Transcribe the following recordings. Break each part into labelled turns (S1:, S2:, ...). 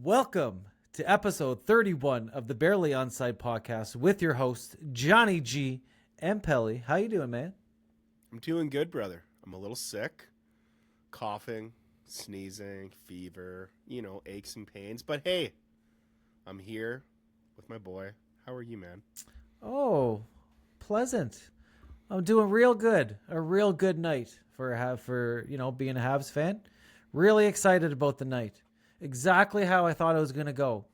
S1: Welcome to episode 31 of the Barely Onside Podcast with your host, Jonny G and Pelly. How you doing, man?
S2: I'm doing good, brother. I'm a little sick, coughing, sneezing, fever, aches and pains. But hey, I'm here with my boy. How are you, man?
S1: Oh, pleasant. I'm doing real good. A real good night for being a Habs fan. Really excited about the night. Exactly how I thought it was going to go.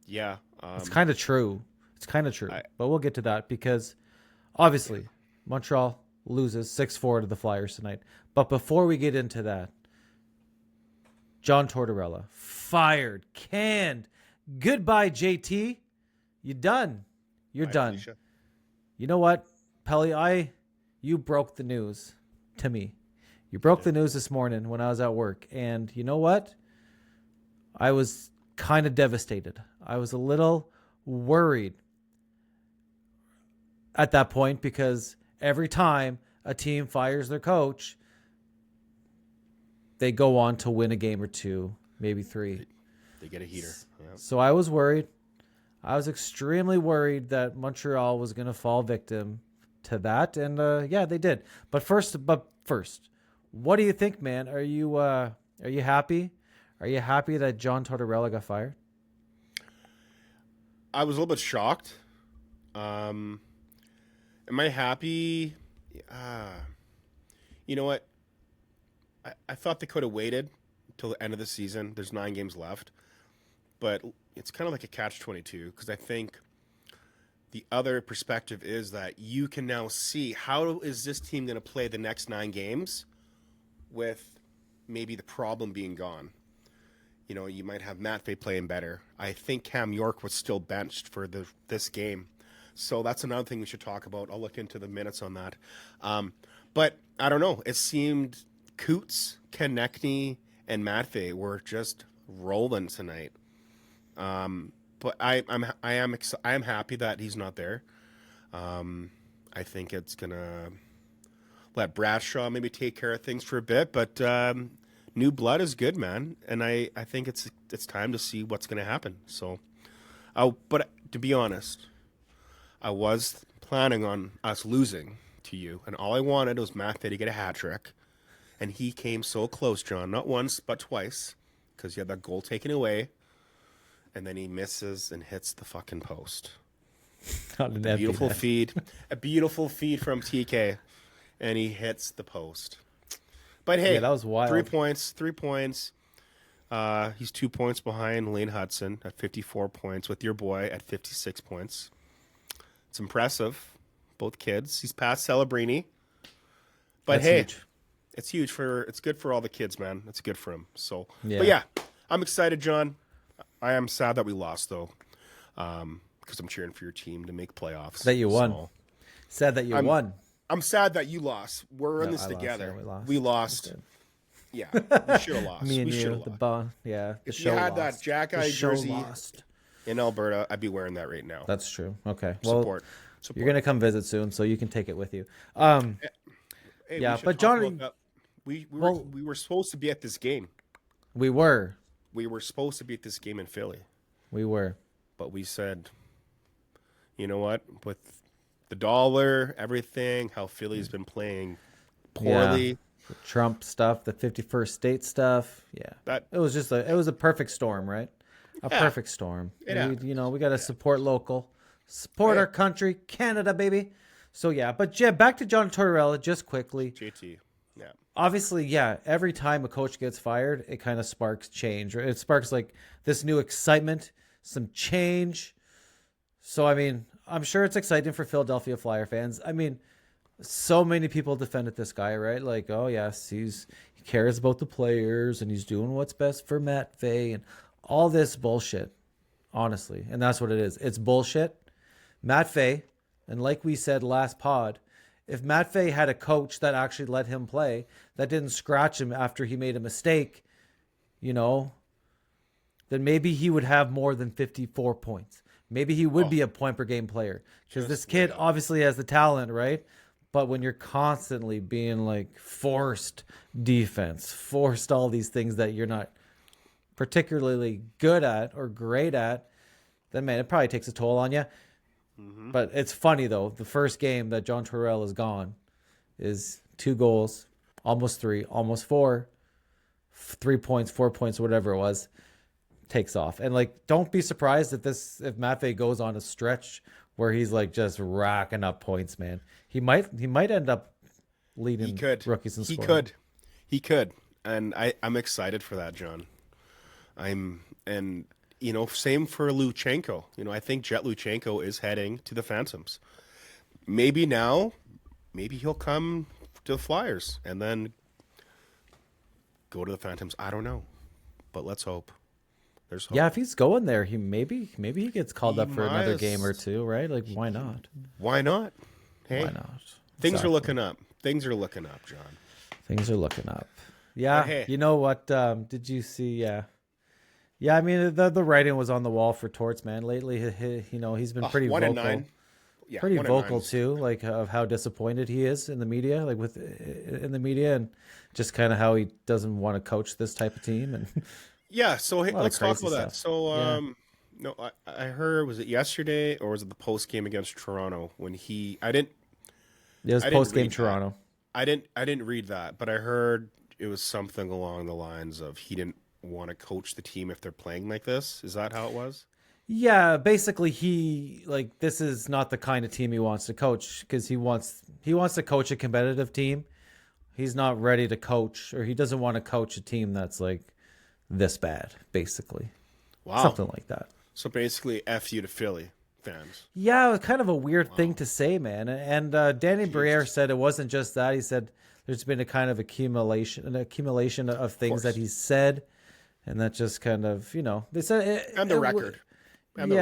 S2: Yeah.
S1: It's kind of true. But we'll get to that because obviously Montreal loses 6-4 to the Flyers tonight. But before we get into that, John Tortorella, fired, canned. Goodbye, JT. You're done. You're done.
S2: Felicia.
S1: You know what, Pelly? You broke the news to me. You broke the news this morning when I was at work. And you know what? I was kind of devastated. I was a little worried at that point because every time a team fires their coach, they go on to win a game or two, maybe three.
S2: They get a heater. Yeah.
S1: So I was worried. I was extremely worried that Montreal was going to fall victim to that. And they did. But first, what do you think, man? Are you happy? Are you happy that John Tortorella got fired?
S2: I was a little bit shocked. Am I happy? You know what? I thought they could have waited till the end of the season. There's 9 games left. But it's kind of like a catch-22 because I think the other perspective is that you can now see how is this team going to play the next 9 games with maybe the problem being gone. You might have Matvei playing better. I think Cam York was still benched for this game. So that's another thing we should talk about. I'll look into the minutes on that. But I don't know. It seemed Coots, Konechny, and Matvei were just rolling tonight. But I am happy that he's not there. I think it's gonna let Bradshaw maybe take care of things for a bit, but new blood is good, man. And I think it's time to see what's gonna happen. So, but to be honest, I was planning on us losing to you, and all I wanted was Matvei to get a hat trick, and he came so close, John, not once but twice, because he had that goal taken away. And then he misses and hits the fucking post. A beautiful feed from TK, and he hits the post. But hey,
S1: that was wild.
S2: 3 points. He's 2 points behind Lane Hudson at 54 points, with your boy at 56 points. It's impressive, both kids. He's past Celebrini. But
S1: That's huge.
S2: It's good for all the kids, man. It's good for him. So,
S1: yeah.
S2: But yeah, I'm excited, John. I am sad that we lost, though, because I'm cheering for your team to make playoffs.
S1: That you won.
S2: So,
S1: sad that you won.
S2: I'm sad that you lost. We're in this together. We lost. Yeah, we should have lost.
S1: Me and
S2: we
S1: you,
S2: should have lost.
S1: If
S2: you had that Jack-Eye jersey
S1: lost
S2: in Alberta, I'd be wearing that right now.
S1: That's true. Okay.
S2: Support.
S1: You're going to come visit soon, so you can take it with you.
S2: Hey,
S1: yeah, but John,
S2: we were supposed to be at this game.
S1: We were
S2: supposed to be at this game in Philly.
S1: We were.
S2: But we said, you know what? With the dollar, everything, how Philly's been playing poorly.
S1: Yeah. The Trump stuff, the 51st state stuff. Yeah. It was a perfect storm, right? A perfect storm. We got to support local. Support our country, Canada, baby. So, yeah. But, yeah, back to John Tortorella just quickly.
S2: JT. Yeah.
S1: Obviously, yeah, every time a coach gets fired, it kind of sparks change. It sparks like this new excitement, some change. So, I mean, I'm sure it's exciting for Philadelphia Flyer fans. I mean, so many people defended this guy, right? Like, oh, yes, he cares about the players and he's doing what's best for Matvei and all this bullshit, honestly. And that's what it is. It's bullshit. Matvei, and like we said last pod, if Matvei had a coach that actually let him play, that didn't scratch him after he made a mistake, then maybe he would have more than 54 points. Maybe he would be a point per game player because this kid obviously has the talent, right? But when you're constantly being like forced defense, forced all these things that you're not particularly good at or great at, then man, it probably takes a toll on you.
S2: Mm-hmm.
S1: But it's funny though. The first game that John Tortorella is gone is 2 goals, almost 3, almost 4, 3 points, 4 points, whatever it was, takes off. And like, don't be surprised if Matvei goes on a stretch where he's like just racking up points, man. He might end up leading rookies in scoring.
S2: He could. And I'm excited for that, John. Same for Luchenko. I think Jet Luchenko is heading to the Phantoms. Maybe he'll come to the Flyers and then go to the Phantoms. I don't know, but let's hope. There's hope.
S1: Yeah, if he's going there, maybe he gets called up for another game or two, right? Like, why not?
S2: Why not? Hey,
S1: why not?
S2: Things are looking up. Things are looking up, John.
S1: Things are looking up. Yeah,
S2: hey.
S1: You know what? Did you see? Yeah. I mean, the writing was on the wall for Torts, man. Lately, he's been pretty
S2: 1
S1: vocal.
S2: and 9. Yeah,
S1: pretty vocal too, like of how disappointed he is in the media, and just kind of how he doesn't want to coach this type of team. And
S2: yeah, so hey, let's talk about that.
S1: So,
S2: no, I heard, was it yesterday or was it the post game against Toronto when it was
S1: post game Toronto.
S2: I didn't read that, but I heard it was something along the lines of he didn't want to coach the team if they're playing like this. Is that how it was?
S1: Yeah, basically this is not the kind of team he wants to coach, because he wants to coach a competitive team. He's not ready to coach, or he doesn't want to coach a team that's like this bad, basically.
S2: Wow.
S1: Something like that.
S2: So basically F you to Philly fans.
S1: Yeah, it was kind of a weird thing to say, man. And Danny Briere said it wasn't just that. He said there's been a kind of accumulation of things that he said, and that just kind of, they said
S2: and the record.
S1: And the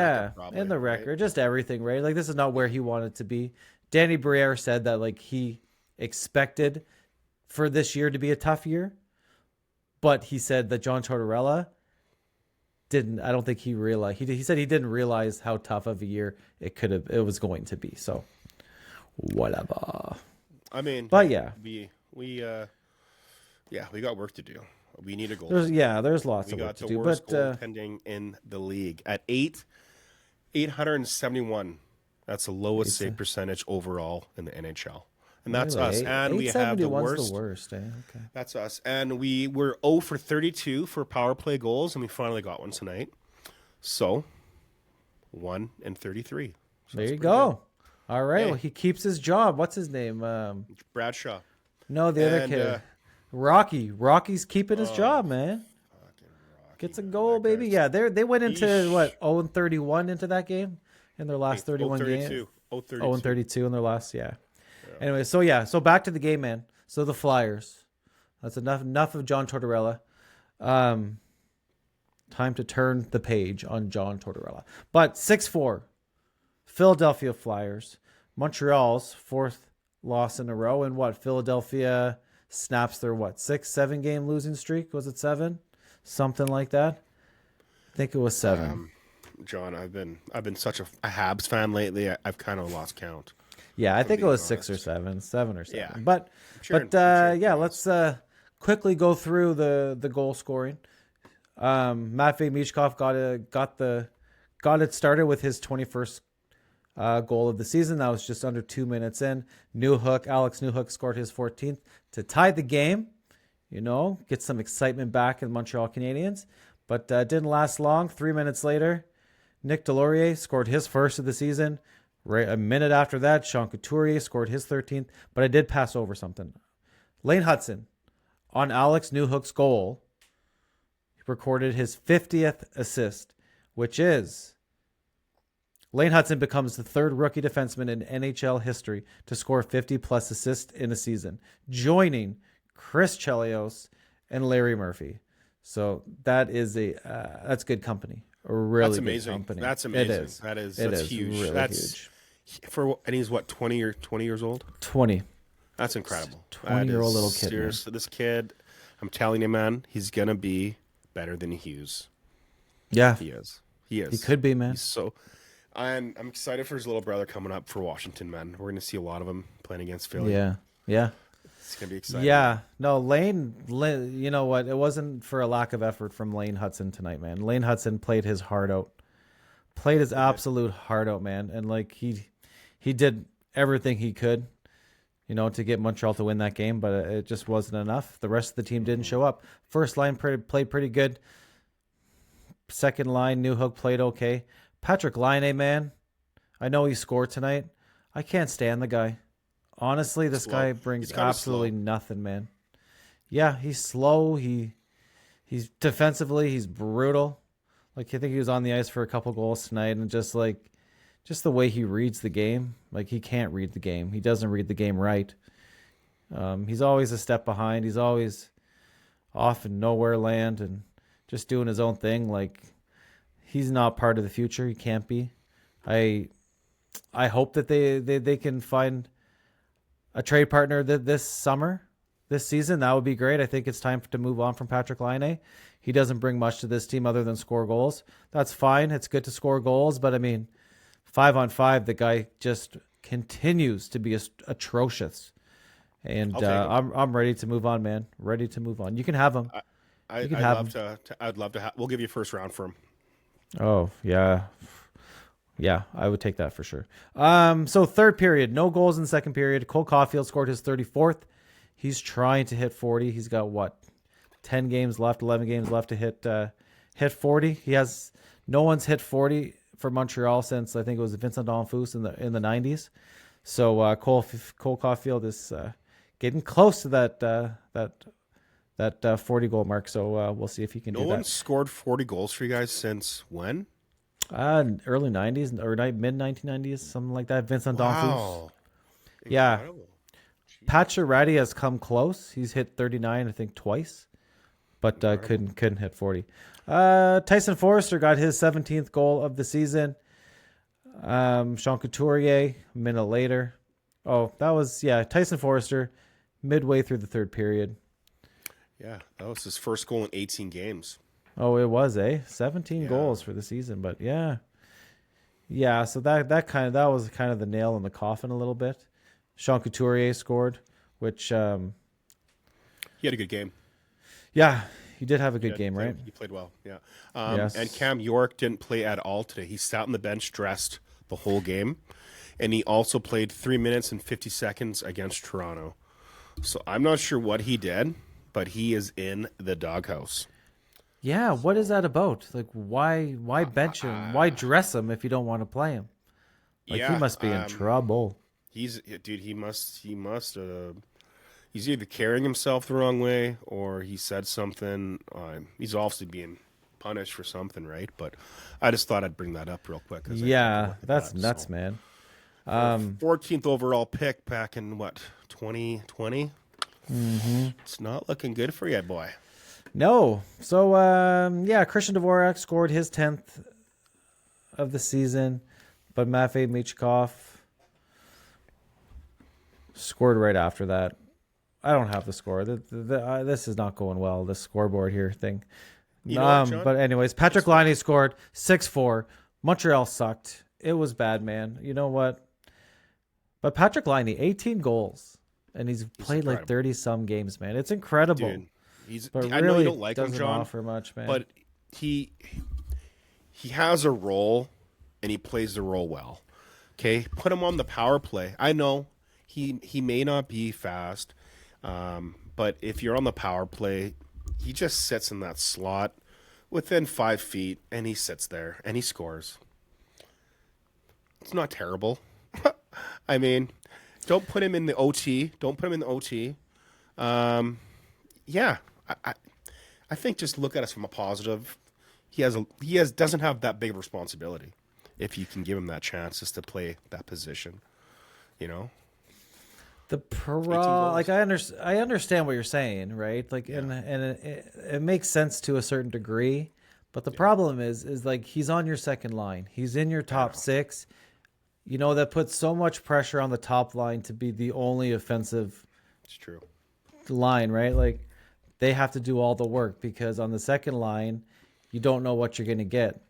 S1: record, right? Just everything, right? Like, this is not where he wanted to be. Danny Briere said that like he expected for this year to be a tough year, but he said that John Tortorella didn't. I don't think he realized. He said he didn't realize how tough of a year it was going to be. So, whatever.
S2: I mean,
S1: but yeah,
S2: we got work to do. We need a goal.
S1: There's lots of work to do.
S2: We got the worst goaltending in the league at 871. That's the lowest save percentage overall in the NHL. And that's us. And we have the worst.
S1: The worst, eh? Okay.
S2: That's us. And we were 0 for 32 for power play goals, and we finally got one tonight. So, 1 and 33. So
S1: there you go. Good. All right.
S2: Hey.
S1: Well, he keeps his job. What's his name?
S2: Bradshaw.
S1: No, the other kid. Rocky. Rocky's keeping his job, man. Gets a goal, baby. Yeah, they went into 0-31 into that game in their last 31 games. 0-32 in their last, yeah. Anyway, so back to the game, man. So the Flyers. That's enough of John Tortorella. Time to turn the page on John Tortorella. But 6-4, Philadelphia Flyers. Montreal's 4th loss in a row, and Philadelphia snaps their 6-7 game losing streak. Was it 7? Something like that. I think it was 7.
S2: John, I've been such a Habs fan lately. I've kind of lost count.
S1: Yeah, I think it was 6 or 7, 7 or 7.
S2: Yeah.
S1: But let's quickly go through the goal scoring. Matvei Michkov got it started with his 21st goal of the season. That was just under 2 minutes in. Alex Newhook scored his 14th to tie the game. Get some excitement back in Montreal Canadiens. But didn't last long. 3 minutes later, Nick Delorier scored his first of the season. Right, a minute after that, Sean Couturier scored his 13th. But I did pass over something. Lane Hudson, on Alex Newhook's goal, recorded his 50th assist, which is Lane Hudson becomes the 3rd rookie defenseman in NHL history to score 50-plus assists in a season, joining Chris Chelios and Larry Murphy. So that's good company. A really
S2: that's amazing.
S1: Good company.
S2: That's amazing.
S1: It is.
S2: That's huge.
S1: Really
S2: that's
S1: huge.
S2: And he's 20 years old?
S1: 20.
S2: That's incredible.
S1: 20-year-old little kid.
S2: Seriously, this kid, I'm telling you, man, he's gonna be better than Hughes.
S1: Yeah,
S2: he is.
S1: He could be, man.
S2: And I'm excited for his little brother coming up for Washington, man. We're gonna see a lot of him playing against Philly.
S1: Yeah.
S2: It's gonna be exciting.
S1: Yeah, no, Lane. You know what? It wasn't for a lack of effort from Lane Hudson tonight, man. Lane Hudson played his heart out, played his absolute heart out, man, and like he did everything he could, to get Montreal to win that game, but it just wasn't enough. The rest of the team didn't show up. First line played pretty good. Second line, Newhook played okay. Patrick Laine, man, I know he scored tonight. I can't stand the guy. Honestly, this guy brings absolutely nothing, man. Yeah, he's slow. He's defensively, he's brutal. Like, I think he was on the ice for a couple goals tonight, and just the way he reads the game, like, he can't read the game. He doesn't read the game right. He's always a step behind. He's always off in nowhere land and just doing his own thing. Like, he's not part of the future. He can't be. I hope that they can find a trade partner this season. That would be great. I think it's time to move on from Patrick Laine. He doesn't bring much to this team other than score goals. That's fine. It's good to score goals, but I mean, 5-on-5, the guy just continues to be atrocious. And I'm ready to move on, man. Ready to move on. You can have him.
S2: I'd love to. We'll give you a first round for him.
S1: Oh yeah. Yeah, I would take that for sure. So third period, no goals in the second period. Cole Caulfield scored his 34th. He's trying to hit 40. He's got 10 games left, 11 games left to hit 40. No one's hit 40 for Montreal since I think it was Vincent D'Onfoos in the 90s. So Cole Caulfield is getting close to that 40 goal mark. So we'll see if he can do that.
S2: No one scored 40 goals for you guys since when?
S1: Early 90s or mid 1990s, something like that. Vincent D'Onfoos. Yeah. Pacioretty has come close. He's hit 39, I think, twice, but couldn't hit 40. Tyson Forrester got his 17th goal of the season. Sean Couturier, a minute later. Oh, that was, Tyson Forrester, midway through the third period.
S2: Yeah, that was his first goal in 18 games.
S1: Oh, it was 17 goals for the season, but yeah. So that was kind of the nail in the coffin a little bit. Sean Couturier scored, which
S2: he had a good game.
S1: Yeah, he did have a good game, right?
S2: He played well. Yeah.
S1: Yes.
S2: And Cam York didn't play at all today. He sat on the bench dressed the whole game, and he also played 3 minutes and 50 seconds against Toronto. So I'm not sure what he did, but he is in the doghouse.
S1: Yeah, what is that about? Like, why bench him? Why dress him if you don't want to play him? Like, he must be in trouble.
S2: He must. He's either carrying himself the wrong way or he said something. He's obviously being punished for something, right? But I just thought I'd bring that up real quick.
S1: Yeah, that's nuts, man.
S2: 14th overall pick back in 2020.
S1: Mm-hmm.
S2: It's not looking good for you, boy.
S1: No. So, Christian Dvorak scored his 10th of the season, but Matvei Michkov scored right after that. I don't have the score. This is not going well, this scoreboard here thing. But anyways, Patrick Laine scored 6-4. Montreal sucked. It was bad, man. You know what? But Patrick Laine, 18 goals, and he's played
S2: incredible.
S1: like 30-some games, man. It's incredible.
S2: Dude.
S1: But
S2: I know you don't like him, John.
S1: Offer much, man.
S2: But he has a role, and he plays the role well. Okay, put him on the power play. I know he may not be fast, but if you're on the power play, he just sits in that slot within 5 feet, and he sits there and he scores. It's not terrible. I mean, don't put him in the OT. I think just look at us from a positive. He doesn't have that big of responsibility if you can give him that chance just to play that position,
S1: Like I understand what you're saying, right? Like, and it makes sense to a certain degree, but the problem is like he's on your second line. He's in your top six. That puts so much pressure on the top line to be the only offensive.
S2: It's true.
S1: Line, right? Like, they have to do all the work because on the second line, you don't know what you're going to get.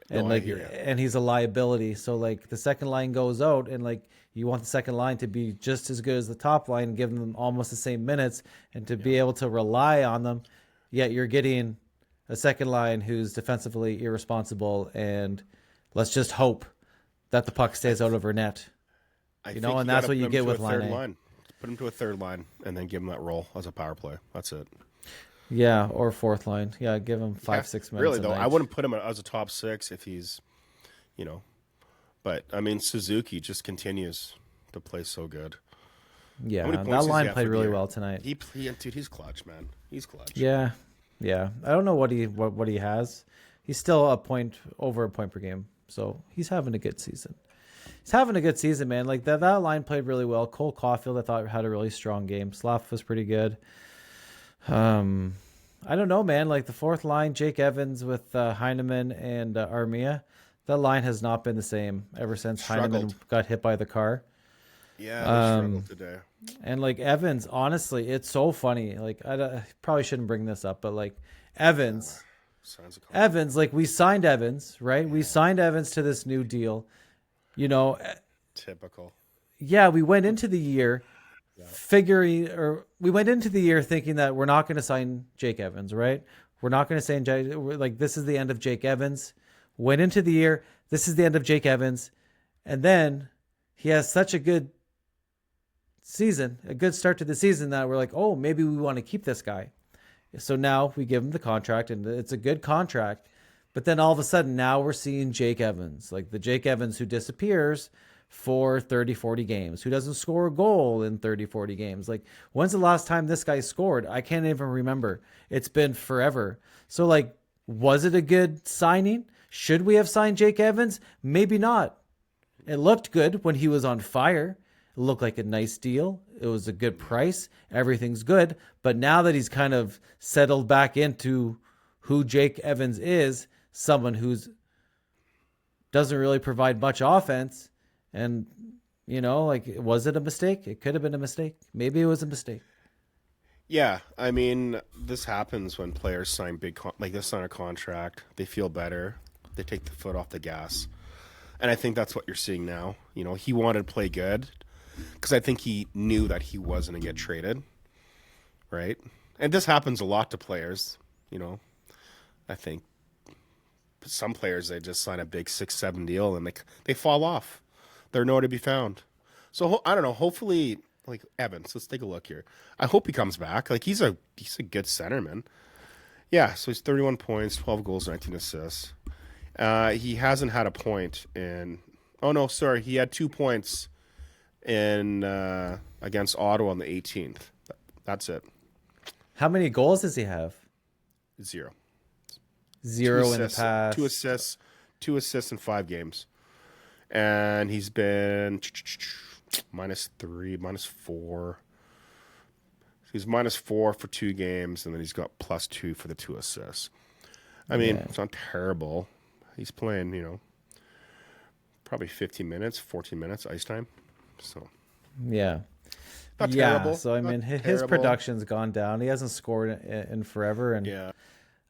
S1: And
S2: I
S1: like,
S2: hear ya.
S1: and he's a liability. So like the second line goes out, and like you want the second line to be just as good as the top line and give them almost the same minutes and to be able to rely on them. Yet you're getting a second line who's defensively irresponsible, and let's just hope that the puck stays out of her net.
S2: I
S1: And
S2: think
S1: that's
S2: gotta
S1: what you
S2: put him
S1: get
S2: to
S1: with
S2: a third
S1: line A.
S2: line. Put him to a third line and then give him that role as a power play. That's it.
S1: Yeah, or fourth line. Yeah, give him 5-6 minutes.
S2: Really
S1: a
S2: though,
S1: night.
S2: I wouldn't put him as a top 6 if he's, But I mean, Suzuki just continues to play so good.
S1: Yeah,
S2: How many
S1: that
S2: points does he
S1: line
S2: have
S1: played
S2: for the
S1: really
S2: year?
S1: well tonight.
S2: Dude, he's clutch, man. He's clutch.
S1: Yeah. I don't know what he has. He's still over a point per game, so he's having a good season. He's having a good season, man. Like that line played really well. Cole Caulfield, I thought, had a really strong game. Slav was pretty good. I don't know, man. Like the fourth line, Jake Evans with Heineman and Armia. That line has not been the same ever since Heineman got hit by the car.
S2: Yeah, they struggled today.
S1: And like Evans, honestly, it's so funny. Like I probably shouldn't bring this up, but like Evans, like we signed Evans, right? We signed Evans to this new deal.
S2: Typical.
S1: Yeah, we went into the year thinking that we're not going to sign Jake Evans, right? We're not going to sign like this is the end of Jake Evans. Went into the year, this is the end of Jake Evans, and then he has such a good season, a good start to the season that we're like, oh, maybe we want to keep this guy. So now we give him the contract, and it's a good contract. But then all of a sudden, now we're seeing Jake Evans, like the Jake Evans who disappears for 30, 40 games, who doesn't score a goal in 30, 40 games. Like, when's the last time this guy scored? I can't even remember. It's been forever. So, like, was it a good signing? Should we have signed Jake Evans? Maybe not. It looked good when he was on fire. It looked like a nice deal. It was a good price. Everything's good. But now that he's kind of settled back into who Jake Evans is, someone who's doesn't really provide much offense, and like, was it a mistake? It could have been a mistake. Maybe it was a mistake.
S2: Yeah, I mean, this happens when players sign they sign a contract. They feel better. They take the foot off the gas. And I think that's what you're seeing now. He wanted to play good because I think he knew that he wasn't going to get traded, right? And this happens a lot to players, I think. Some players, they just sign a big 6-7 deal and they fall off. They're nowhere to be found. So, I don't know, hopefully, like Evans, let's take a look here. I hope he comes back. Like, he's a good centerman. Yeah, so he's 31 points, 12 goals, 19 assists. He hasn't had a point in. Oh no, sorry. He had 2 points in against Ottawa on the 18th. That's it.
S1: How many goals does he have?
S2: 0.
S1: 0 in the past.
S2: 2 assists in 5 games, and he's been -3, -4. He's -4 for 2 games, and then he's got +2 for the 2 assists. I mean, It's not terrible. He's playing, probably 15 minutes, 14 minutes ice time. So,
S1: yeah.
S2: Not terrible.
S1: So, I mean, his production's gone down. He hasn't scored in forever. And
S2: yeah.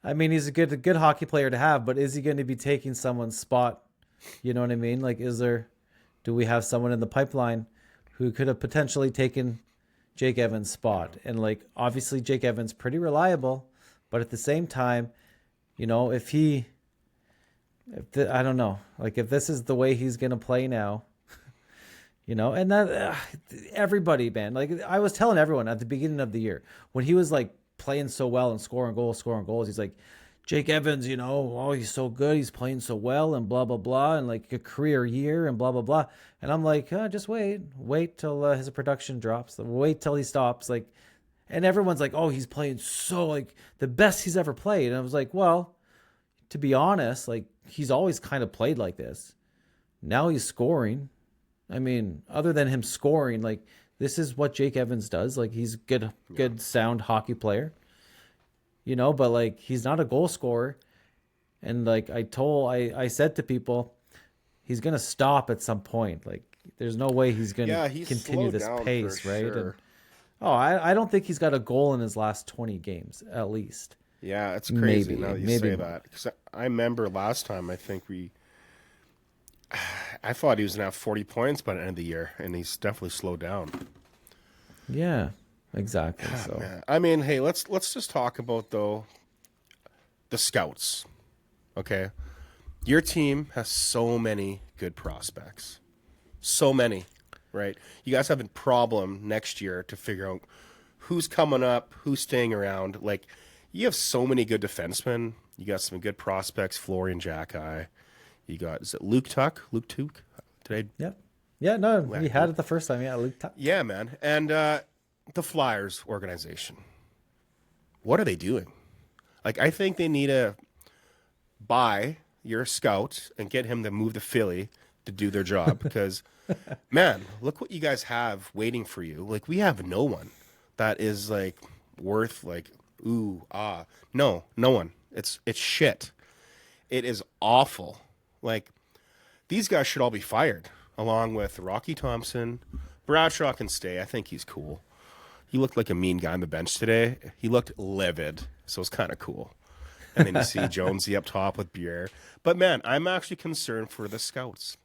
S1: I mean, he's a good hockey player to have, but is he going to be taking someone's spot? You know what I mean? Like, do we have someone in the pipeline who could have potentially taken Jake Evans' spot? And like, obviously Jake Evans pretty reliable, but at the same time, I don't know, like if this is the way he's going to play now, and that everybody, man, like I was telling everyone at the beginning of the year when he was like playing so well and scoring goals, he's like, Jake Evans, he's so good. He's playing so well and blah, blah, blah. And like a career year and blah, blah, blah. And I'm like, just wait till his production drops. Wait till he stops. Like, and everyone's like, oh, he's playing so like the best he's ever played. And I was like, well, to be honest, like he's always kind of played like this. Now he's scoring. I mean, other than him scoring, like this is what Jake Evans does. Like he's good, sound hockey player. But like he's not a goal scorer. And like I said to people, he's gonna stop at some point. Like there's no way he's gonna continue this pace, right?
S2: Sure.
S1: And, I don't think he's got a goal in his last 20 games, at least.
S2: Yeah, it's crazy
S1: Maybe,
S2: now that you say that. Because I remember last time, I think I thought he was going to have 40 points by the end of the year, and he's definitely slowed down.
S1: Yeah, exactly.
S2: Ah,
S1: So
S2: man. I mean, hey, let's just talk about, though, the scouts, okay? Your team has so many good prospects. So many, right? You guys have a problem next year to figure out who's coming up, who's staying around. Like, you have so many good defensemen. You got some good prospects, Florian Jackeye. You got, is it Luke Tuck? Luke Tuck?
S1: yep. Yeah, no, he had it the first time. Yeah, Luke.
S2: Yeah, man. And the Flyers organization. What are they doing? Like, I think they need to buy your scout and get him to move to Philly to do their job because, man, look what you guys have waiting for you. Like, we have no one that is, like, worth, like, ooh, ah. No one. It's shit. It is awful. Like, these guys should all be fired, along with Rocky Thompson. Bradshaw can stay. I think he's cool. He looked like a mean guy on the bench today. He looked livid, so it's kind of cool. And then you see Jonesy up top with Pierre. But, man, I'm actually concerned for the scouts.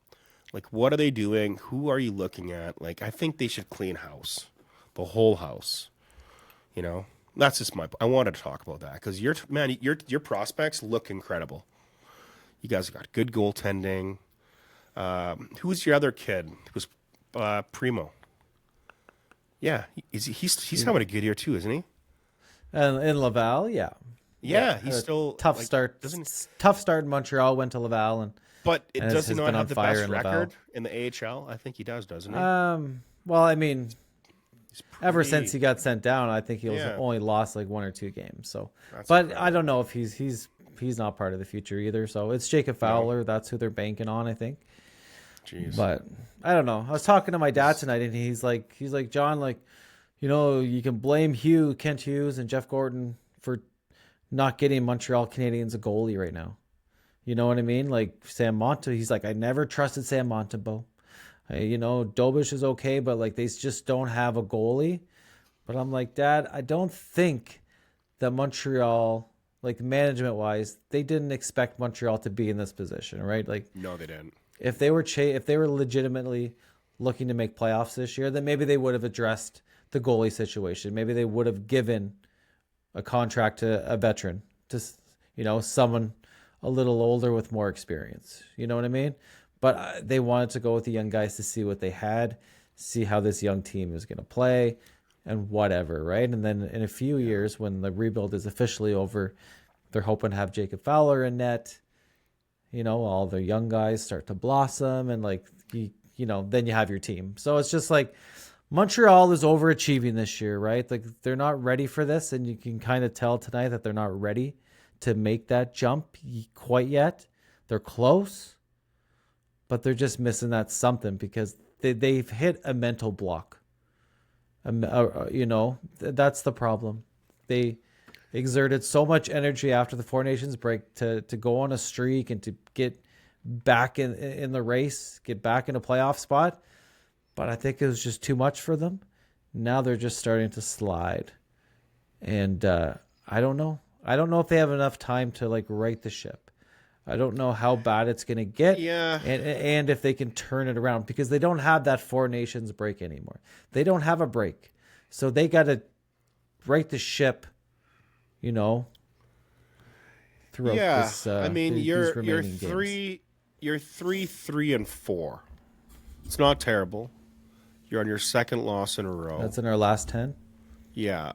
S2: Like, what are they doing? Who are you looking at? Like, I think they should clean house, the whole house. You know, that's just I wanted to talk about that because your prospects look incredible. You guys got good goaltending. Who's your other kid? Who's Primo? Yeah, he's having a good year too, isn't he?
S1: And in Laval, yeah.
S2: Yeah, he's still
S1: tough start. Tough start in Montreal. Went to Laval
S2: but
S1: and
S2: does he not have the best record
S1: Laval.
S2: in the AHL? I think he does, doesn't he?
S1: Well, I mean, ever since he got sent down, I think he only lost like 1 or 2 games. So, but incredible. I don't know if he's not part of the future either. So it's Jacob Fowler. No. That's who they're banking on, I think.
S2: Jeez.
S1: But I don't know. I was talking to my dad tonight, and he's like, John, like, you know, you can blame Kent Hughes, and Jeff Gordon for not getting Montreal Canadiens a goalie right now. You know what I mean? Like Sam Monta, he's like, I never trusted Sam Montembeault. You know, Dobish is okay, but like they just don't have a goalie. But I'm like, Dad, I don't think that Montreal, like management wise, they didn't expect Montreal to be in this position, right? Like,
S2: no, they didn't.
S1: If they were legitimately looking to make playoffs this year, then maybe they would have addressed the goalie situation. Maybe they would have given a contract to a veteran, to, you know, someone a little older with more experience. You know what I mean? But they wanted to go with the young guys to see what they had, see how this young team is going to play, and whatever, right? And then in a few years, when the rebuild is officially over, they're hoping to have Jacob Fowler in net. You know, all the young guys start to blossom, and like you know, then you have your team. So it's just like Montreal is overachieving this year, right? Like they're not ready for this, and you can kind of tell tonight that they're not ready to make that jump quite yet. They're close, but they're just missing that something because they've hit a mental block. You know, that's the problem. They exerted so much energy after the Four Nations break to go on a streak and to get back in the race, get back in a playoff spot. But I think it was just too much for them. Now they're just starting to slide. And I don't know. I don't know if they have enough time to like right the ship. I don't know how bad it's going to get.
S2: Yeah.
S1: And if they can turn it around, because they don't have that Four Nations break anymore. They don't have a break. So they got to right the ship, you know, throughout this.
S2: I mean, you're 3-3-4. It's not terrible. You're on your second loss in a row.
S1: That's in our last 10.
S2: Yeah.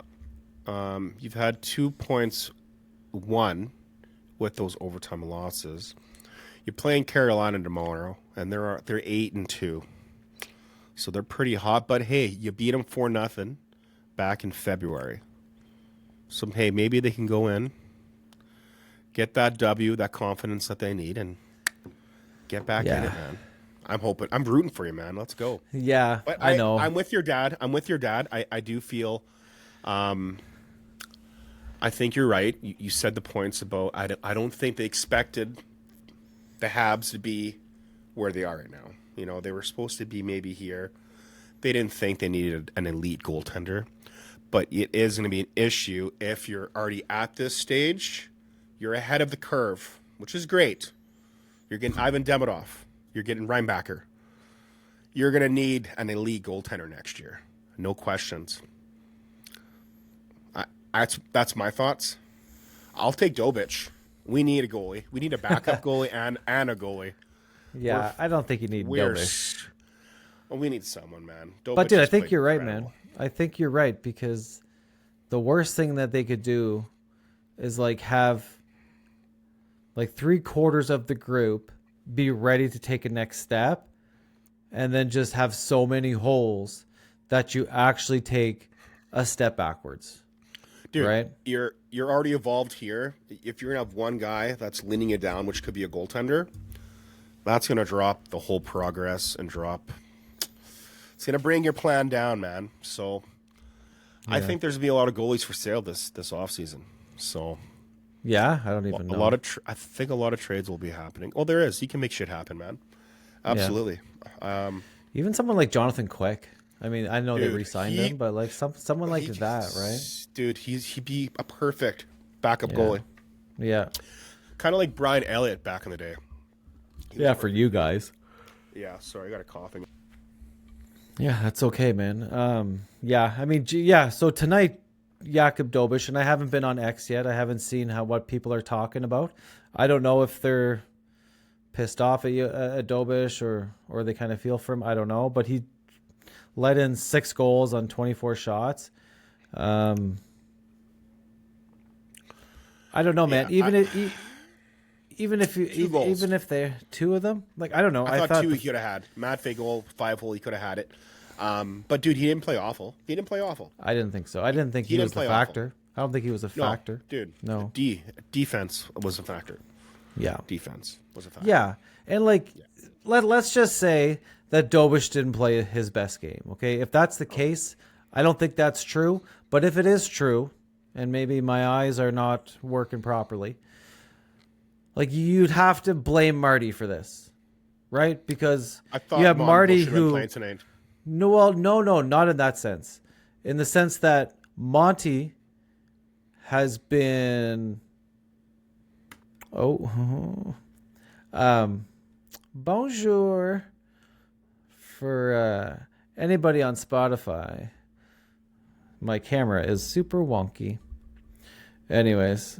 S2: You've had 2 points won with those overtime losses. You're playing Carolina tomorrow, and they're 8-2. So they're pretty hot. But hey, you beat them 4-0 back in February. So hey, maybe they can go in, get that W, that confidence that they need, and get back in it, man. I'm hoping. I'm rooting for you, man. Let's go.
S1: Yeah, but I know.
S2: I'm with your dad. I do feel. I think you're right. You said the points about. I don't think they expected the Habs to be where they are right now. You know, they were supposed to be maybe here. They didn't think they needed an elite goaltender. but it is going to be an issue if you're already at this stage. You're ahead of the curve, which is great. You're getting Ivan Demidov. You're getting Reinbacher. You're going to need an elite goaltender next year. No questions. That's my thoughts. I'll take Dobich. We need a goalie. We need a backup goalie and a goalie.
S1: Yeah, I don't think you need Dobich.
S2: Well, we need someone, man. Dobich
S1: but dude, I think you're right, man. I think you're right, because the worst thing that they could do is like have like 3/4 of the group be ready to take a next step, and then just have so many holes that you actually take a step backwards.
S2: Dude,
S1: right?
S2: You're already evolved here. If you're gonna have one guy that's leaning you down, which could be a goaltender, that's gonna drop the whole progress and drop. It's gonna bring your plan down, man. So, yeah. I think there's gonna be a lot of goalies for sale this offseason. So,
S1: yeah, I don't even know.
S2: I think a lot of trades will be happening. Oh, there is. He can make shit happen, man. Absolutely. Yeah.
S1: Even someone like Jonathan Quick. I mean, I know they re-signed him, but like someone like that, right?
S2: Dude, he'd be a perfect backup goalie.
S1: Yeah.
S2: Kind of like Brian Elliott back in the day.
S1: Yeah, for you guys.
S2: Yeah, sorry, I got a coughing.
S1: Yeah, that's okay, man. Yeah, I mean, yeah. So tonight, Jakub Dobich, and I haven't been on X yet. I haven't seen what people are talking about. I don't know if they're pissed off at Dobich or they kind of feel for him. I don't know, but he let in 6 goals on 24 shots. I don't know, man.
S2: Yeah,
S1: even if they're 2 of them, like I don't know.
S2: I thought 2 he could have had. Matvei goal, 5 hole, he could have had it. But dude, he didn't play awful. I didn't think so.
S1: I didn't think he was the factor.
S2: Awful.
S1: I don't think he was a factor.
S2: Dude.
S1: No.
S2: Defense was a factor.
S1: Yeah.
S2: Defense was a factor.
S1: Yeah. And let's just say that Dobich didn't play his best game. Okay. If that's the case, I don't think that's true. But if it is true, and maybe my eyes are not working properly, like you'd have to blame Marty for this, right? Because you have Marty who. No, not in that sense. In the sense that Monty has been. Bonjour for anybody on Spotify. My camera is super wonky. Anyways,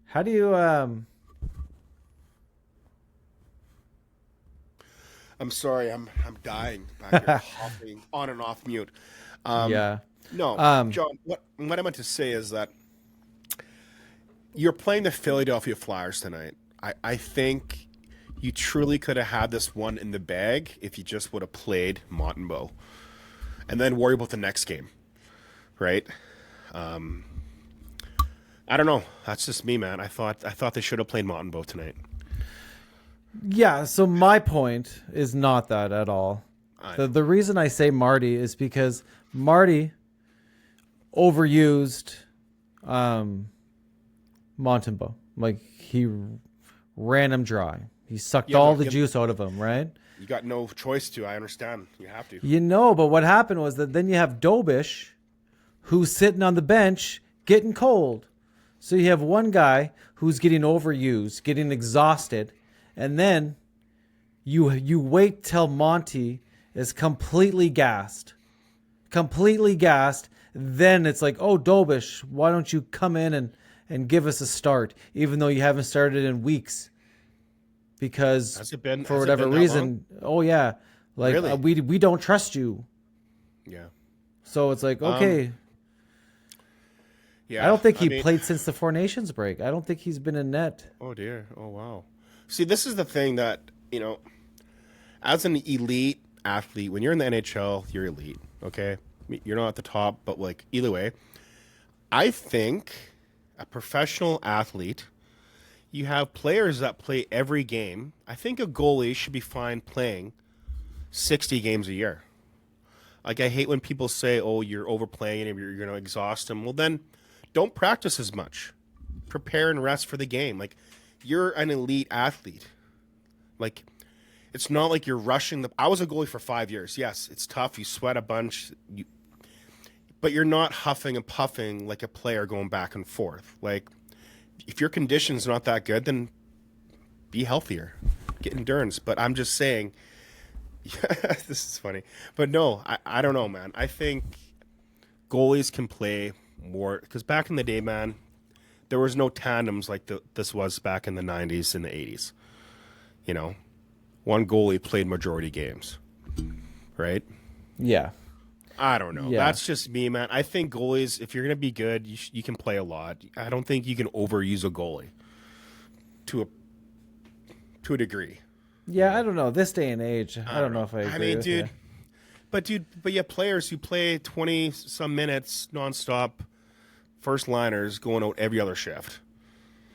S1: how do you
S2: I'm sorry, I'm dying back here, hopping on and off mute.
S1: Yeah.
S2: No, John, what I meant to say is that you're playing the Philadelphia Flyers tonight. I think you truly could have had this one in the bag if you just would have played Montembeault and then worry about the next game, right? I don't know. That's just me, man. I thought they should have played Montembeault tonight.
S1: Yeah, so my point is not that at all. The reason I say Marty is because Marty overused Montembeault. Like, he ran him dry. He sucked all the juice out of him, right?
S2: You got no choice to. I understand. You have to.
S1: But what happened was that then you have Dobich, who's sitting on the bench getting cold. So you have one guy who's getting overused, getting exhausted, and then you wait till Monty is completely gassed. Then it's like, oh, Dobich, why don't you come in and give us a start, even though you haven't started in weeks? Because for whatever reason, really? We don't trust you.
S2: Yeah.
S1: So it's like, okay.
S2: Yeah.
S1: I don't think he played since the Four Nations break. I don't think he's been in net.
S2: Oh dear. Oh wow. See, this is the thing that, as an elite athlete, when you're in the NHL, you're elite. Okay, you're not at the top, but like either way, I think a professional athlete, you have players that play every game. I think a goalie should be fine playing 60 games a year. Like, I hate when people say, oh, you're overplaying and you're going to exhaust them. Well, then don't practice as much. Prepare and rest for the game. Like, you're an elite athlete. Like, it's not like you're rushing I was a goalie for 5 years. Yes, it's tough. You sweat a bunch. but you're not huffing and puffing like a player going back and forth. Like, if your condition's not that good, then be healthier, get endurance. But I'm just saying, this is funny. But no, I don't know, man. I think goalies can play more, because back in the day, man, there was no tandems like this was back in the 90s and the 80s. You know, one goalie played majority games, right?
S1: Yeah.
S2: I don't know.
S1: Yeah.
S2: That's just me, man. I think goalies, if you're going to be good, you can play a lot. I don't think you can overuse a goalie to a degree.
S1: Yeah, I don't know. This day and age, I don't know if I agree.
S2: I mean,
S1: with
S2: dude,
S1: you.
S2: but you have players who play 20 some minutes nonstop, first liners going out every other shift.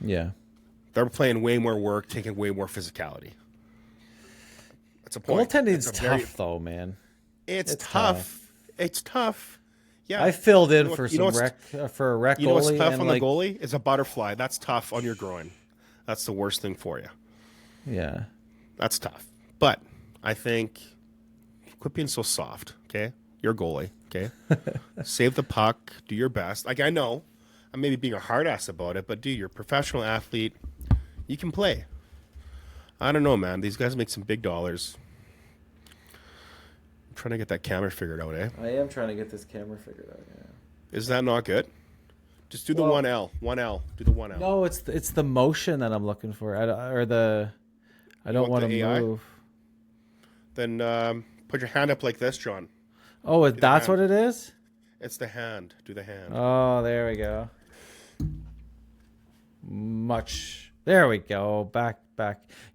S1: Yeah.
S2: They're playing way more work, taking way more physicality. That's a point.
S1: Goaltending's tough, though, man.
S2: It's tough. It's tough. Yeah.
S1: I filled in for a rec goalie.
S2: You know what's tough on the goalie? Is a butterfly. That's tough on your groin. That's the worst thing for you.
S1: Yeah.
S2: That's tough. But I think quit being so soft, okay? You're a goalie, okay? Save the puck. Do your best. Like, I know I'm maybe being a hard ass about it, but dude, you're a professional athlete. You can play. I don't know, man. These guys make some big dollars. I'm trying to get that camera figured out, eh?
S1: I am trying to get this camera figured out, yeah.
S2: Is that not good? Just do the 1L. 1L. Do the 1L.
S1: No, it's the motion that I'm looking for. I don't want to move.
S2: Then put your hand up like this, John.
S1: Oh, that's what it is?
S2: It's the hand. Do the hand.
S1: Oh, there we go. There we go. Back.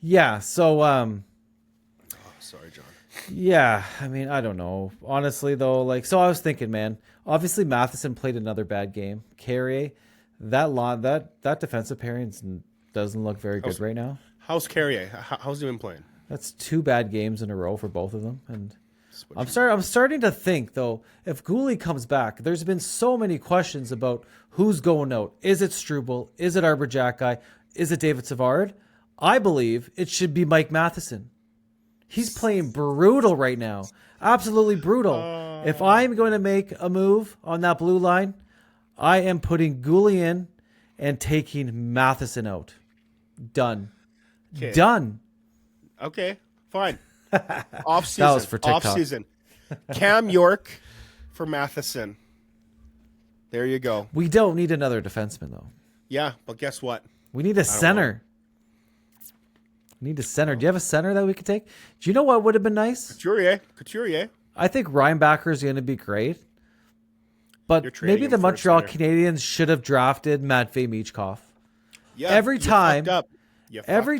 S1: Yeah, so
S2: Sorry, John.
S1: yeah, I mean, I don't know. Honestly, though, so I was thinking, man, obviously Matheson played another bad game. Carrier, that defensive pairing doesn't look very good right now.
S2: How's Carrier? How's he been playing?
S1: That's 2 bad games in a row for both of them. And I'm starting to think, though, if Goulet comes back, there's been so many questions about who's going out. Is it Struble? Is it Arbor Jacki? Is it David Savard? I believe it should be Mike Matheson. He's playing brutal right now. Absolutely brutal. If I'm going to make a move on that blue line, I am putting Goulet in and taking Matheson out. Done.
S2: Okay.
S1: Done.
S2: Okay, fine. Off season.
S1: That was for TikTok.
S2: Off season. Cam York for Matheson. There you go.
S1: We don't need another defenseman, though.
S2: Yeah, but guess what?
S1: We need a center. We need a center. Do you have a center that we could take? Do you know what would have been nice?
S2: Couturier.
S1: I think Reinbacher is going to be great. But maybe the Montreal Canadiens should have drafted Matvei Michkov.
S2: Yeah,
S1: every time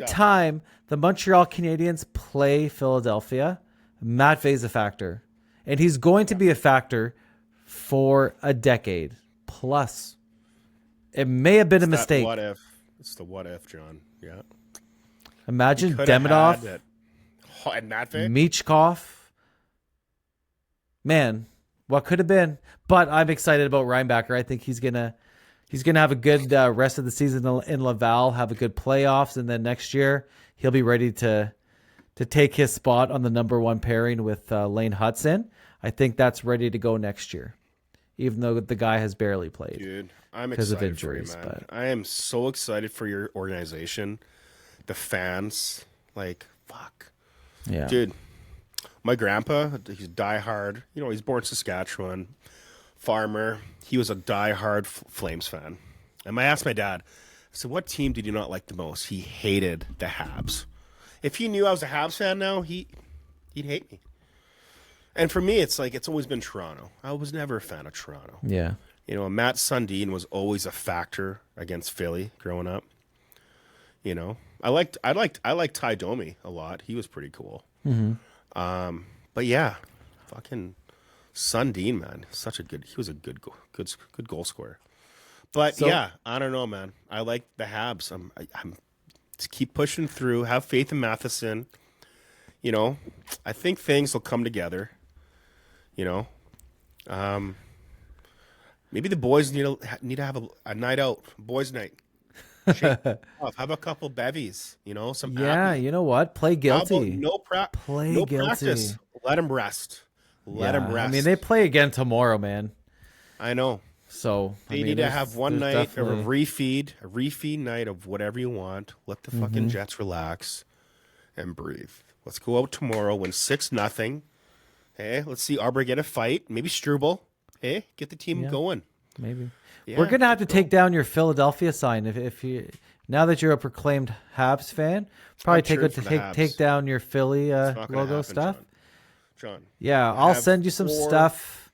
S2: time
S1: the Montreal Canadiens play Philadelphia, Matvei's a factor. And he's going to be a factor for a decade plus. It may have been a mistake.
S2: What if? It's the what if, John. Yeah.
S1: Imagine Demidov,
S2: and Matvei,
S1: Michkov. Man, what could have been? But I'm excited about Reinbacher. I think he's gonna have a good rest of the season in Laval, have a good playoffs, and then next year he'll be ready to take his spot on the number 1 pairing with Lane Hudson. I think that's ready to go next year, even though the guy has barely played.
S2: Dude, I'm excited
S1: of injuries,
S2: for you, man.
S1: but
S2: I am so excited for your organization, the fans. Like, fuck.
S1: Yeah.
S2: Dude, my grandpa, he's diehard. You know, he's born in Saskatchewan, farmer. He was a diehard Flames fan. And I asked my dad, I said, what team did you not like the most? He hated the Habs. If he knew I was a Habs fan now, he'd hate me. And for me, it's always been Toronto. I was never a fan of Toronto.
S1: Yeah.
S2: You know, Matt Sundin was always a factor against Philly growing up. You know, I liked Ty Domi a lot. He was pretty cool.
S1: Mm-hmm.
S2: But yeah, fucking Sundin, man, he was a good goal scorer. But yeah, I don't know, man. I like the Habs. I'm just keep pushing through. Have faith in Matheson. You know, I think things will come together. You know, maybe the boys need to have a night out, boys' night. Shake off. Have a couple bevies. You know, some
S1: Happy. You know what? Play guilty.
S2: No
S1: guilty.
S2: practice. Let them rest. Let them rest.
S1: I mean, they play again tomorrow, man.
S2: I know.
S1: So
S2: You need to have one night of a refeed night of whatever you want. Let the fucking Jets relax and breathe. Let's go out tomorrow, win 6-0. Hey, let's see Arbor get a fight. Maybe Struble. Hey, get the team going.
S1: Maybe.
S2: Yeah,
S1: we're gonna have to take down your Philadelphia sign if you now that you're a proclaimed Habs fan. Probably take down your Philly logo stuff.
S2: John.
S1: Yeah, I'll send you some stuff,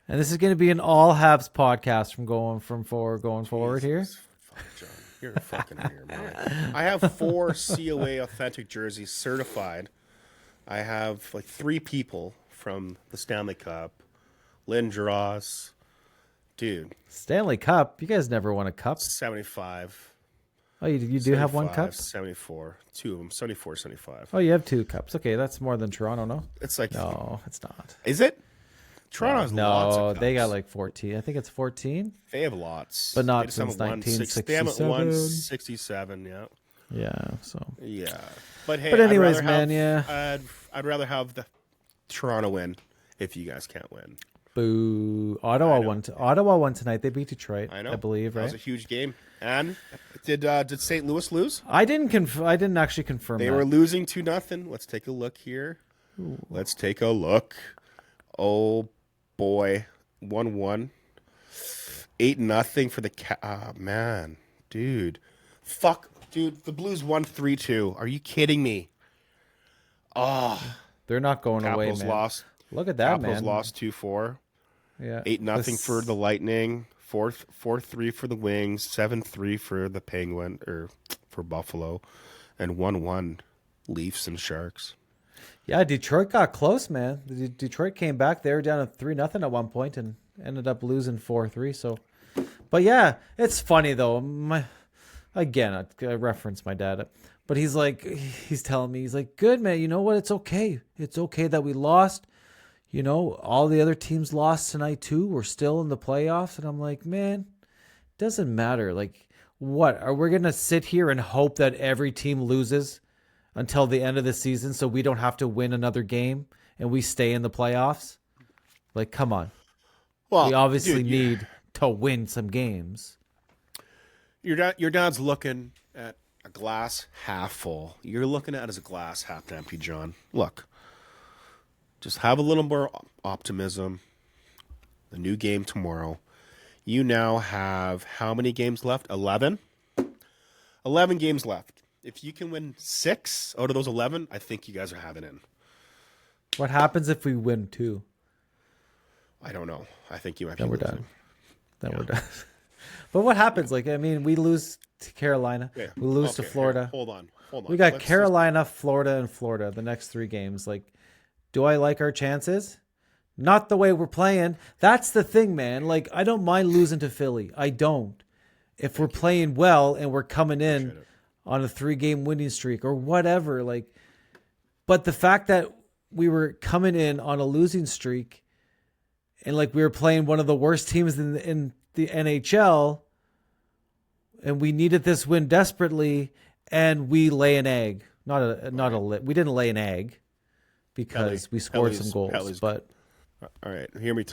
S1: and this is going to be an all Habs podcast going forward here.
S2: Fuck, John, you're a fucking weird man. I have 4 COA authentic jerseys certified. I have like 3 people from the Stanley Cup. Lindros. Dude.
S1: Stanley Cup? You guys never won a cup.
S2: 75.
S1: Oh, you do have one cup?
S2: 74. 2 of them. 74, 75.
S1: Oh, you have 2 cups. Okay, that's more than Toronto, no?
S2: It's like...
S1: No, it's not.
S2: Is it? Toronto has lots of cups.
S1: They got like 14. I think it's 14.
S2: They have lots.
S1: But not since 1967.
S2: They haven't won 67, yeah.
S1: Yeah, so...
S2: Yeah. But hey,
S1: anyways, man,
S2: I'd rather have the Toronto win if you guys can't win.
S1: Boo. Ottawa won tonight. They beat Detroit, I believe, right?
S2: That was a huge game. And did St. Louis lose?
S1: I didn't actually confirm
S2: They were losing 2-0. Let's take a look here.
S1: Ooh.
S2: Let's take a look. Oh, boy. 1-1. 8-0 for the man. Dude. Fuck. Dude, the Blues won 3-2. Are you kidding me? Oh.
S1: They're not going away, man.
S2: Lost.
S1: Look at that,
S2: Capitals
S1: man.
S2: Lost 2-4.
S1: Yeah.
S2: 8-0 for the Lightning. 4-3 for the Wings. 7-3 for the Penguin or for Buffalo, and 1-1 Leafs and Sharks.
S1: Yeah, Detroit got close, man. Detroit came back. They were down at 3-0 at one point and ended up losing 4-3. So, but yeah, it's funny though. I reference my dad, but he's telling me, he's like, good man. You know what? It's okay. It's okay that we lost. You know, all the other teams lost tonight too. We're still in the playoffs. And I'm like, man, doesn't matter. Like, what? Are we going to sit here and hope that every team loses until the end of the season so we don't have to win another game and we stay in the playoffs? Like, come on. Well, we obviously need to win some games.
S2: Your dad's looking at a glass half full. You're looking at it as a glass half empty, John. Look. Just have a little more optimism. The new game tomorrow. You now have how many games left? 11? 11 games left. If you can win 6 out of those 11, I think you guys are having in.
S1: What happens if we win 2?
S2: I don't know. I think you might be
S1: losing.
S2: We're done.
S1: But what happens? Like, I mean, we lose to Carolina.
S2: Yeah.
S1: We lose to Florida.
S2: Here, hold on.
S1: We got Carolina, Florida, and Florida the next 3 games. Like, do I like our chances? Not the way we're playing. That's the thing, man. Like, I don't mind losing to Philly. I don't. If we're playing well and we're coming in on a 3-game winning streak or whatever, like, but the fact that we were coming in on a losing streak and like we were playing one of the worst teams in the NHL and we needed this win desperately and we lay an egg. We didn't lay an egg. Because we scored some goals, but
S2: all right, hear me.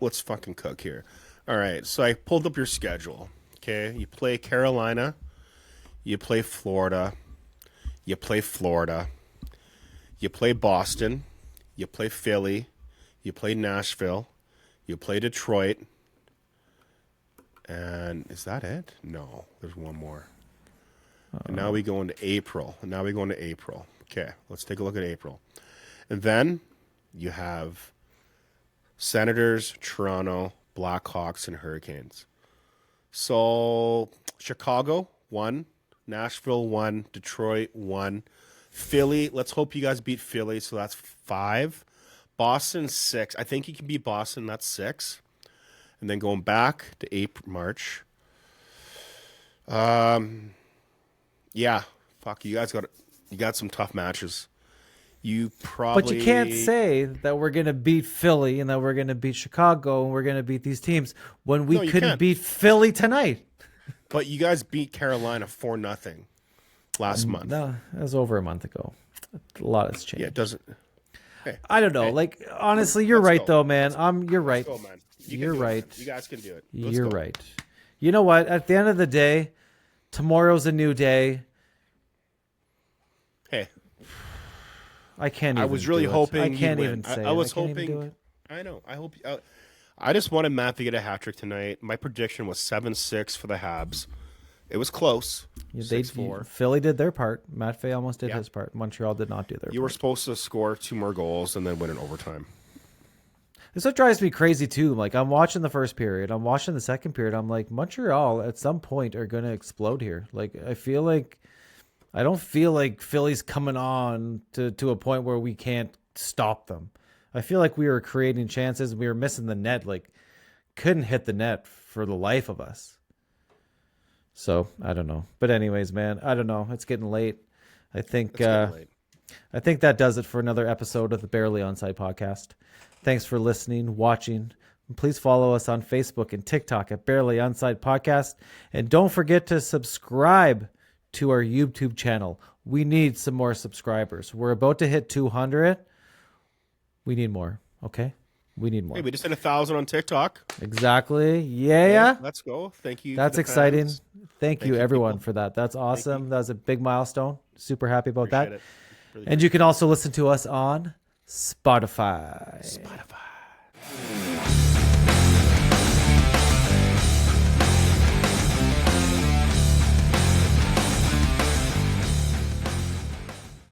S2: Let's fucking cook here. All right, so I pulled up your schedule. Okay, you play Carolina, you play Florida, you play Boston, you play Philly, you play Nashville, you play Detroit, and is that it? No, there's one more. And now we go into April. Okay, let's take a look at April. And then you have Senators, Toronto, Blackhawks, and Hurricanes. So Chicago, 1. Nashville, 1. Detroit, 1. Philly, let's hope you guys beat Philly, so that's 5. Boston, 6. I think you can beat Boston, that's 6. And then going back to March. Yeah, fuck, you got some tough matches. But
S1: you can't say that we're going to beat Philly and that we're going to beat Chicago and we're going to beat these teams when we couldn't beat Philly tonight.
S2: But you guys beat Carolina 4-0 last month.
S1: No, that was over a month ago. A lot has changed.
S2: Yeah, it doesn't.
S1: Hey, I don't know. Like, honestly, you're right, though, man. You're right.
S2: Let's go, man.
S1: You're right.
S2: You guys can do it.
S1: You're right. You know what? At the end of the day, tomorrow's a new day.
S2: Hey,
S1: I can't.
S2: I was really hoping.
S1: I can't even say.
S2: I was
S1: hoping.
S2: hoping. I know. I hope. I just wanted Matt to get a hat trick tonight. My prediction was 7-6 for the Habs. It was close. 6-4.
S1: Philly did their part. Matvei almost did his part. Montreal did not do their part.
S2: You were supposed to score 2 more goals and then win in overtime.
S1: This what drives me crazy too. Like, I'm watching the first period, I'm watching the second period. I'm like, Montreal at some point are going to explode here. Like, I don't feel like Philly's coming on to a point where we can't stop them. I feel like we were creating chances. We were missing the net. Like, couldn't hit the net for the life of us. So I don't know. But anyways, man, I don't know. It's getting late. I think that does it for another episode of the Barely Onside Podcast. Thanks for listening, watching. Please follow us on Facebook and TikTok at Barely Onside Podcast. And don't forget to subscribe to our YouTube channel. We need some more subscribers. We're about to hit 200. We need more. Okay? We need more.
S2: Hey, we just hit 1,000 on TikTok.
S1: Exactly. Yeah.
S2: Hey, let's go. Thank you.
S1: That's exciting.
S2: Fans.
S1: Thank you, everyone,
S2: people.
S1: for that. That's awesome. That was a big milestone. Super happy about
S2: Appreciate
S1: that.
S2: it. Really
S1: and you can also listen to us on Spotify.
S2: Spotify.